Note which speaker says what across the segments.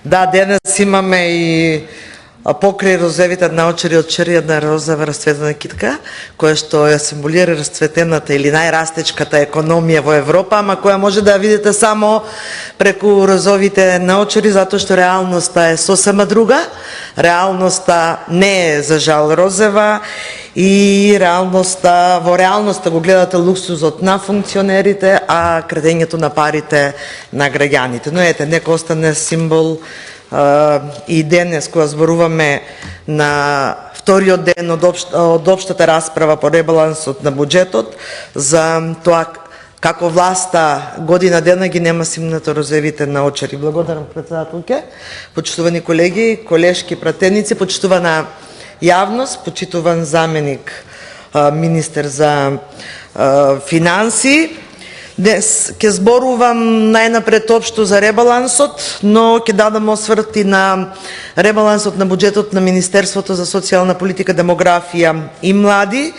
Speaker 1: Да, денес имаме и покрај розевите наочари од черија една розова расцветена китка, која што ја символира расцветената или најрастечката економија во Европа, ама која може да ја видите само преку розовите наочари, затоа што реалноста е сосема друга. Реалноста не е за жал розева и во реалноста го гледате луксузот на функционерите, а крадењето на парите на граѓаните. Но ете, нека остане символ и денес кога зборуваме на вториот ден од општата расправа по ребалансот на буџетот за тоа како власта година дена ги нема симнато розевите наочари. Благодарам, председателке, почитувани колеги, колешки пратеници, почитувана јавност, почитуван заменик министер за финанси. Днес ќе зборувам најнапред општо за ребалансот, но ќе дадам осврт и на ребалансот на буџетот на Министерството за социјална политика, демографија и млади.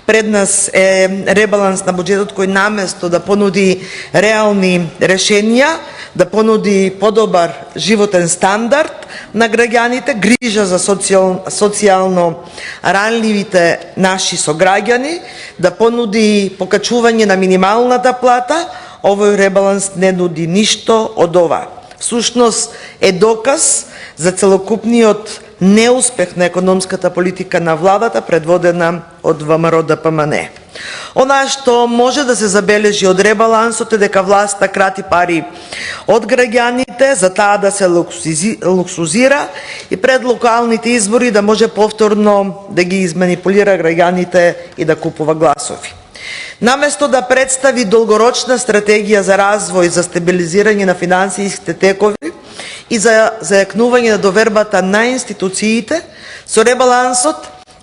Speaker 1: Пред нас е ребаланс на буџетот кој наместо да понуди реални решенија, да понуди подобар животен стандард на граѓаните, грижа за социјално ранливите наши сограѓани, да понуди покачување на минималната плата, овој ребаланс не нуди ништо од ова. Всушност е доказ за целокупниот неуспех на економската политика на владата предводена од ВМРО-ДПМНЕ. Она што може да се забележи од ребалансот е дека власта крати пари од граѓаните за таа да се луксузира и пред локалните избори да може повторно да ги изманипулира граѓаните и да купува гласови. Наместо да представи долгорочна стратегија за развој, за стабилизирање на финансиските текови и за зајакнување на довербата на институциите, со ребалансот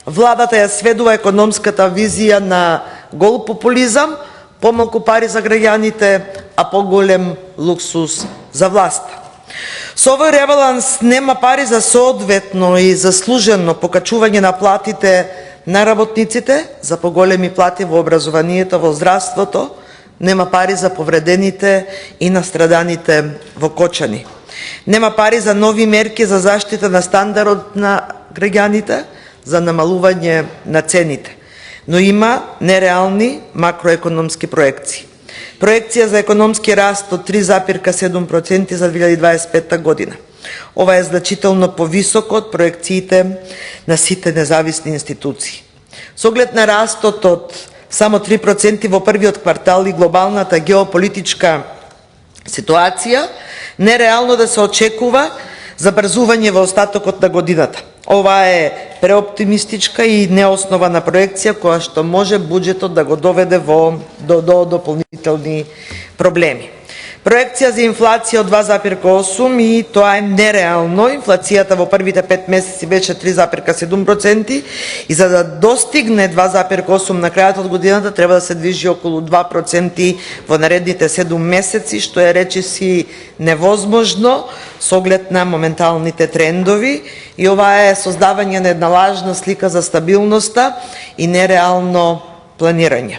Speaker 1: владата ја сведува економската визија на гол популизам, помалку пари за граѓаните, а поголем луксуз за власта. Со овој ребаланс нема пари за соодветно и заслужено покачување на платите на работниците, за поголеми плати во образованието, во здравството, нема пари за повредените и настраданите во Кочани. Нема пари за нови мерки за заштита на стандардот на граѓаните, за намалување на цените. Но има нереални макроекономски проекции. Проекција за економски раст од 3,7% за 2025 година. Ова е значително повисоко од проекциите на сите независни институции. Со оглед на растот од само 3% во првиот квартал и глобалната геополитичка ситуација, нереално да се очекува забрзување во остатокот на годината. Ова е преоптимистичка и неоснована проекција која што може буџетот да го доведе до дополнителни проблеми. Проекција за инфлација од 2,8 и тоа е нереално. Инфлацијата во првите 5 месеци беше 3,7% и за да достигне 2,8 на крајот од годината треба да се движи околу 2% во наредните 7 месеци, што е речиси невозможно со оглед на моменталните трендови, и ова е создавање на една лажна слика за стабилноста и нереално планирање.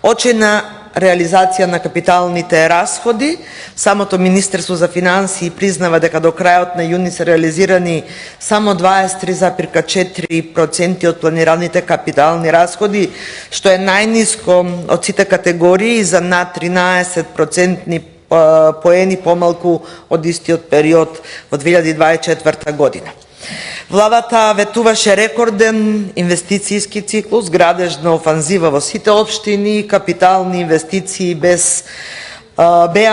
Speaker 1: Очена реализација на капиталните расходи, самото Министерство за финансии признава дека до крајот на јуни се реализирани само 23,4% од планираните капитални расходи, што е најниско од сите категории и за над 13% поени помалку од истиот период во 2024 година. Владата ветуваше рекорден инвестицијски циклус, градежна офанзива во сите општини, капитални инвестиции беа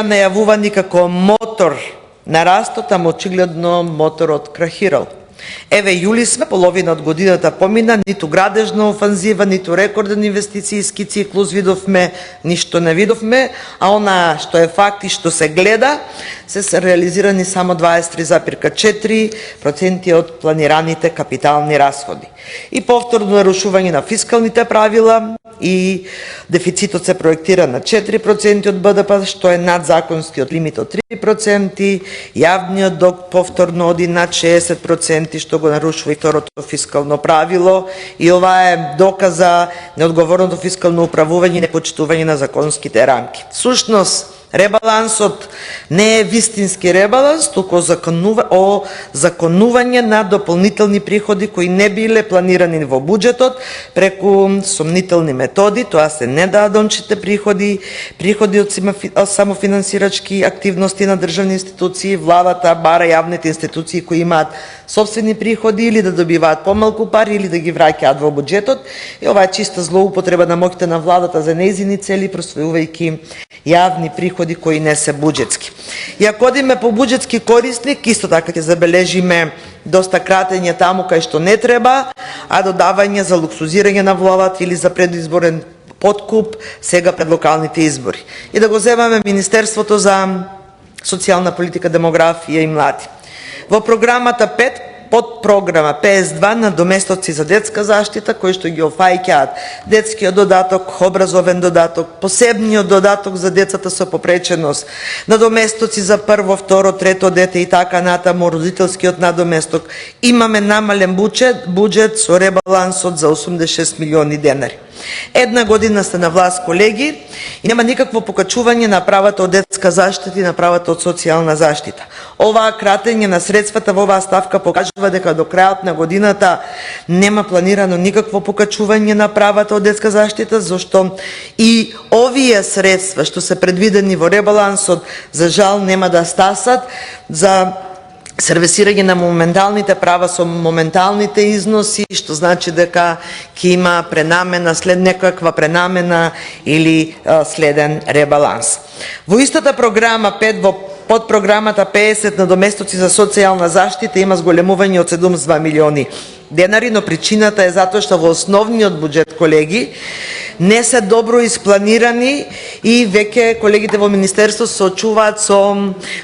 Speaker 1: најавувани како мотор на растот, ама очигледно моторот крахирал. Еве, јули сме, половина од годината помина, ниту градежна офанзива, ниту рекорден инвестицијски циклус видовме, ништо не видовме, а она што е факт и што се гледа, се реализирани само 23,4% од планираните капитални расходи. И повторно нарушување на фискалните правила и дефицитот се проектира на 4% од БДП, што е над законскиот лимит од 3%, јавниот дug повторно оди над 60%, што го нарушува и второто фискално правило, и ова е доказ за неодговорното фискално управување и непочитување на законските рамки. Сушност, Ребалансот не е вистински ребаланс, туку законување на дополнителни приходи кои не биле планирани во буџетот преку сомнителни методи. Тоа се недоадончите приходи, приходи од самофинансирачки активности на државни институции. Владата бара јавните институции кои имаат собствени приходи или да добиваат помалку пари или да ги враќаат во буџетот. И ова е чиста злоупотреба на моќите на владата за нејзини цели, присвојувајќи јавни приходи кои не се буџетски. И ако одиме по буџетски корисник, исто така ќе забележиме доста кратење таму кај што не треба, а додавање за луксузирање на владата или за предизборен подкуп сега пред локалните избори. И да го земаме Министерството за социјална политика, демографија и млади. Во програмата 5, подпрограма PS2 на доместоци за детска заштита, кои што ги офаќаат детскиот додаток, образовен додаток, посебниот додаток за децата со попреченост, надоместоци за прво, второ, трето дете и така натаму, родителскиот надоместок. Имаме намален буџет со ребалансот за 86 милиони денари. Една година сте на власт, колеги, и нема никакво покачување на правата од детска заштита и на правата од социјална заштита. Оваа кратење на средствата во оваа ставка покажува дека до крајот на годината нема планирано никакво покачување на правата од детска заштита, зашто и овие средства што се предвидени во ребалансот за жал нема да стасат за сервисирање на моменталните права со моменталните износи, што значи дека ќе има пренамена, след некаква пренамена или следен ребаланс. Во истата програма 5, во подпрограмата 50 на доместоци за социјална заштита има зголемување од 72 милиони денари, но причината е затоа што во основниот буџет, колеги, не се добро испланирани и веќе колегите во Министерство се очуваат со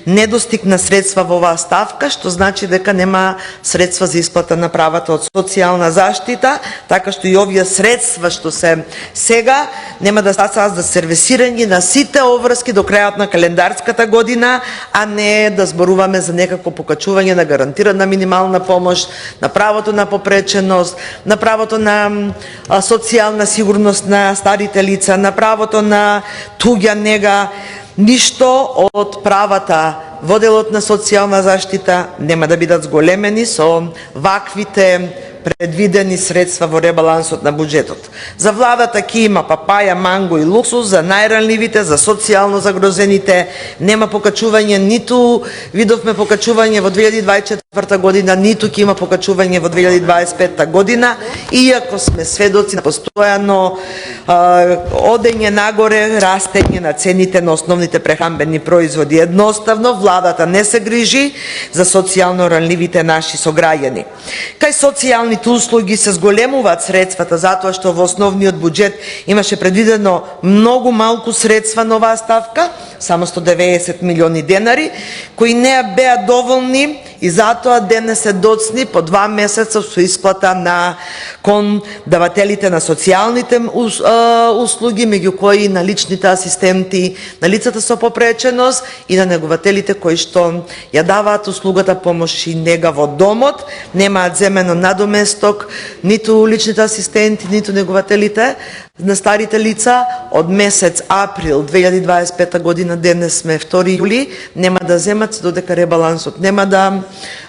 Speaker 1: недостиг на средства во оваа ставка, што значи дека нема средства за исплата на правата од социјална заштита, така што и овие средства што се сега нема да стасаат за сервисирање на сите обврски до крајот на календарската година, а не да зборуваме за некакво покачување на гарантирана минимална помош, на правото на попреченост, на правото на социјална сигурност на старите лица, на правото на туѓа нега. Ништо од правата во делот на социјална заштита нема да бидат зголемени со ваквите предвидени средства во ребалансот на буџетот. За владата ќе има папаја, манго и луксус, за најранливите, за социјално загрозените нема покачување, ниту видовме покачување во 2024 година, ниту ќе има покачување во 2025 година, иако сме сведоци на постојано одење нагоре, растење на цените на основните прехранбени производи. Едноставно, владата не се грижи за социјално ранливите наши сограѓани. Кај социјалните услуги се зголемуваат средствата затоа што во основниот буџет имаше предвидено многу малку средства на оваа ставка, само 190 милиони денари, кои не беа доволни и затоа денес се доцни по 2 месеца со исплата на кон давателите на социјалните услуги, меѓу кои на личните асистенти, на лицата со попреченост и на негователите кои што ја даваат услугата помош и нега во домот, немаат земено надоместок, ниту личните асистенти, ниту негователите на старите лица. Од месец април 2025 година, денес сме 2 јули, нема да земат додека ребалансот нема да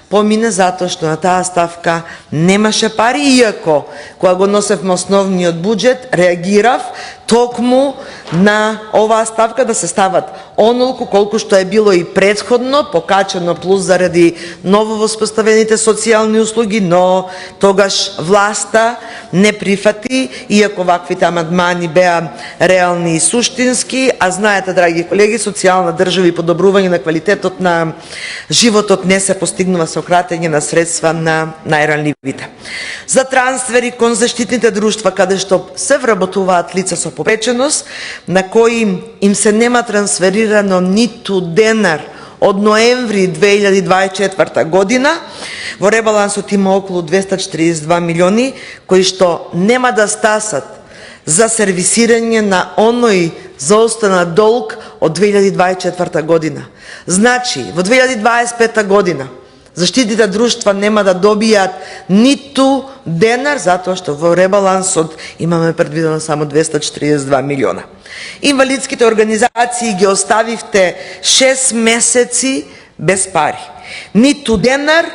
Speaker 1: помине, затоа што на таа ставка немаше пари, иако кога го носевме основниот буџет реагирав токму на оваа ставка да се стават онолку колку што е било и претходно, покачено плюс заради ново воспоставените социјални услуги, но тогаш власта не прифати, иако ваквите амандмани беа реални и суштински, а знаете, драги колеги, социјална држава и подобрување на квалитетот на животот не се постигнува со кратење на средства на најранливите. За трансфери кон заштитните друштва, каде што се вработуваат лица со попреченост, на кои им се нема трансферирано ниту денар од ноември 2024 година, во ребалансот има околу 242 милиони, кои што нема да стасат за сервисирање на оној заостанат долг од 2024 година. Значи, во 2025 година, заштитите друштва нема да добијат ниту денар, затоа што во ребалансот имаме предвидено само 242 милиона. Инвалидските организации ги оставивте 6 месеци без пари. Ниту денар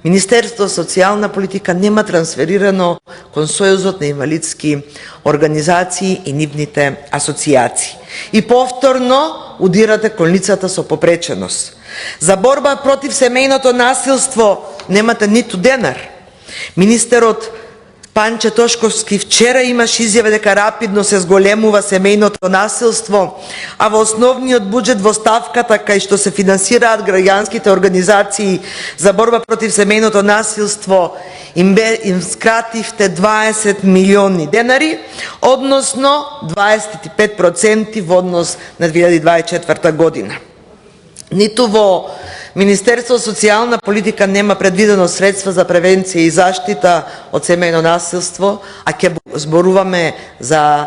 Speaker 1: Министерство за социјална политика нема трансферирано кон Сојузот на инвалидски организации и нивните асоциации. И повторно удирате кон лицата со попреченост. За борба против семејното насилство немате ниту денар. Министерот Панче Тошковски вчера имаш изјава дека рапидно се зголемува семејното насилство, а во основниот буџет во ставката кај што се финансираат граѓанските организации за борба против семејното насилство им скративте 20 милиони денари, односно 25% во однос на 2024 година. Ниту во Министерство за социјална политика нема предвидено средства за превенција и заштита од семејно насилство, а ќе зборуваме за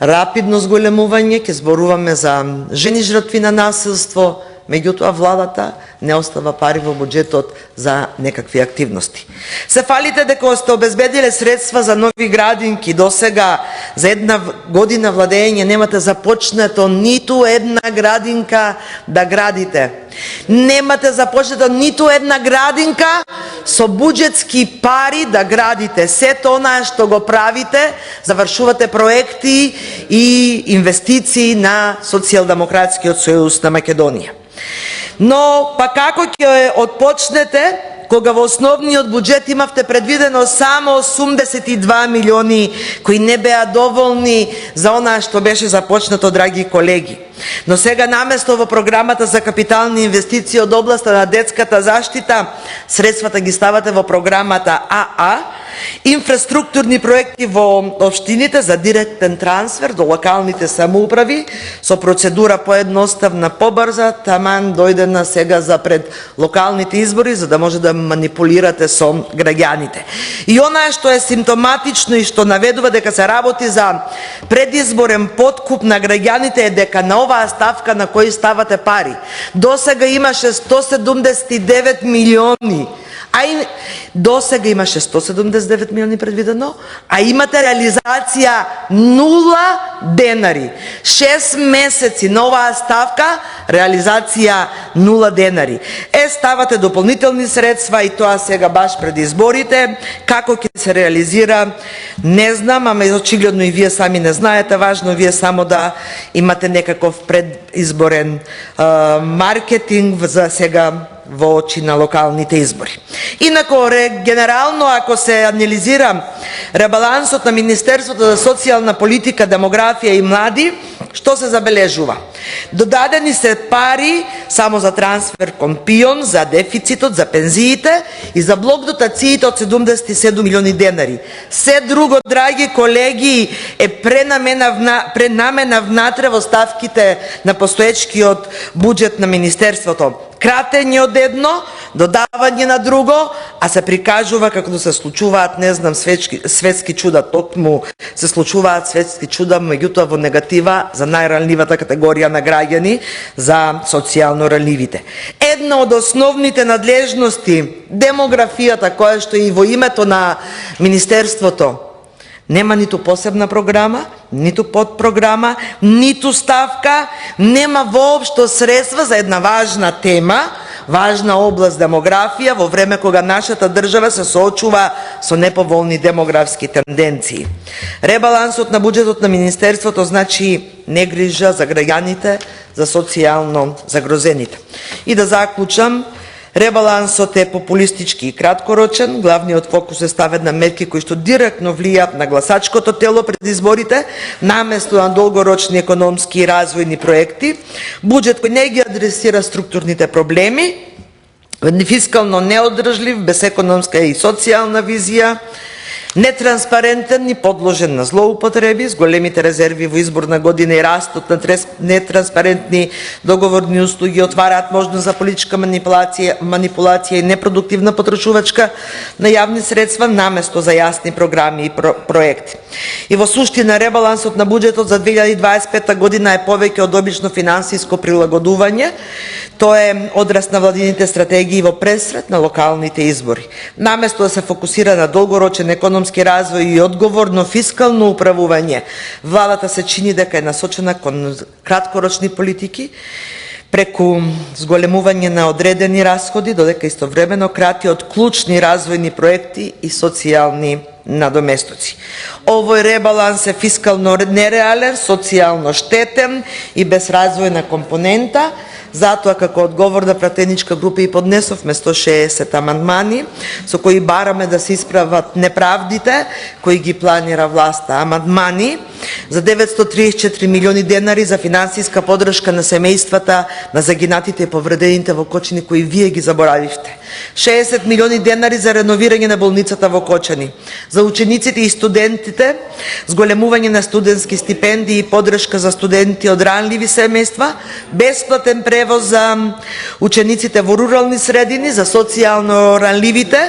Speaker 1: рапидно зголемување, ќе зборуваме за жени жртви на насилство, меѓутоа владата не остава пари во буџетот за некакви активности. Се фалите дека сте обезбедиле средства за нови градинки, до сега за една година владење немате започнато ниту една градинка да градите. Немате започнато ниту една градинка со буџетски пари да градите. Сето онаа што го правите, завршувате проекти и инвестиции на Социјалдемократскиот сојуз на Македонија. Но па како ќе отпочнете кога во основниот буџет имавте предвидено само 82 милиони кои не беа доволни за онаа што беше започнато, драги колеги. Но сега наместо во програмата за капитални инвестиции од областа на детската заштита, средствата ги ставате во програмата АА, инфраструктурни проекти во општините за директен трансфер до локалните самоуправи со процедура поедноставна, побрза, таман дојдена сега за пред локалните избори за да може да манипулирате со граѓаните. И онаа што е симптоматично и што наведува дека се работи за предизборен подкуп на граѓаните е дека на оваа ставка на кои ставате пари, до сега имаше 179 милиони, до сега имаше 179 милиони предвидено, а имате реализација 0 денари. 6 месеци на оваа ставка, реализација 0 денари. Ставате дополнителни средства и тоа сега баш пред изборите. Како ќе се реализира, не знам, ама очигледно и вие сами не знаете, важно вие само да имате некаков предизборен маркетинг за сега во очи на локалните избори. Инако, генерално, ако се анализира ребалансот на Министерството за социјална политика, демографија и млади, што се забележува? Додадени се пари само за трансфер кон ПИОН, за дефицитот, за пензиите и за блок дотациите од 77 милиони денари. Се друго, драги колеги, е пренамена внатре во ставките на постоечкиот буџет на Министерството. Кратење од едно, додавање на друго, а се прикажува како да се случуваат, не знам, светски чуда, токму се случуваат светски чуда, меѓутоа во негатива за најранливата категорија на граѓани, за социјално ранливите. Една од основните надлежности, демографијата, која што и во името на Министерството нема ниту посебна програма, ниту подпрограма, ниту ставка, нема воопшто средства за една важна тема, важна област демографија, во време кога нашата држава се соочува со неповолни демографски тенденции. Ребалансот на буџетот на Министерството значи негрижа за граѓаните, за социјално загрозените. И да заклучам, ребалансот е популистички и краткорочен, главниот фокус е ставен на мерки кои што директно влијаат на гласачкото тело пред изборите, наместо на долгорочни економски и развојни проекти, буџет кој не ги адресира структурните проблеми, фискално неодржлив, без економска и социјална визија, нетранспарентен и подложен на злоупотреби, с големите резерви во изборна година и растот на нетранспарентни договорни услуги отвараат можност за политичка манипулација и непродуктивна потрошувачка на јавни средства наместо за јасни програми и проекти. И во суштина ребалансот на буџетот за 2025 година е повеќе од обично финансиско прилагодување. Тоа е одраз на владините стратегии во пресред на локалните избори. Наместо да се фокусира на долгорочен економски развој и одговорно фискално управување, владата се чини дека е насочена кон краткорочни политики, преку зголемување на одредени расходи, додека истовремено крати од клучни развојни проекти и социјални надоместоци. Овој ребаланс е фискално нереален, социјално штетен и без развојна компонента. Затоа, како одговорна пратеничка група и поднесовме 160 амандмани, со кои бараме да се исправат неправдите кои ги планира власта. Амандмани за 934 милиони денари за финансиска подршка на семејствата на загинатите и повредените во Кочани, кои вие ги заборавивте. 60 милиони денари за реновирање на болницата во Кочани. За учениците и студентите, зголемување на студентски стипендии и подршка за студенти од ранливи семејства, бесплатен превоз за учениците во рурални средини, за социјално ранливите,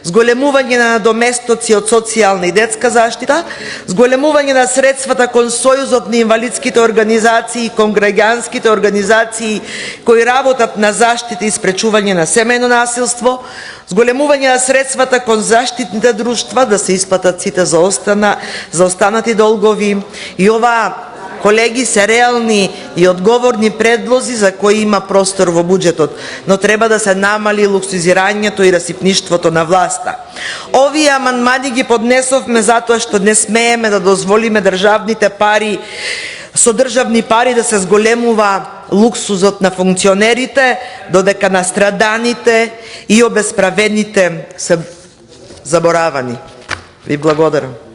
Speaker 1: зголемување на надоместоци од социјална и детска заштита, зголемување на средствата кон Сојузот на инвалидските организации и кон граѓанските организации кои работат на заштита и спречување на семејно насилство, зголемување на средствата кон заштитните друштва да се исплатат сите за останати долгови. И ова, колеги, се реални и одговорни предлози за кои има простор во буџетот, но треба да се намали луксузирањето и расипништвото на власта. Овие амандмани ги поднесовме затоа што не смееме да дозволиме со државни пари да се зголемува луксузот на функционерите, додека настраданите и обесправените се заборавани. Ви благодарам.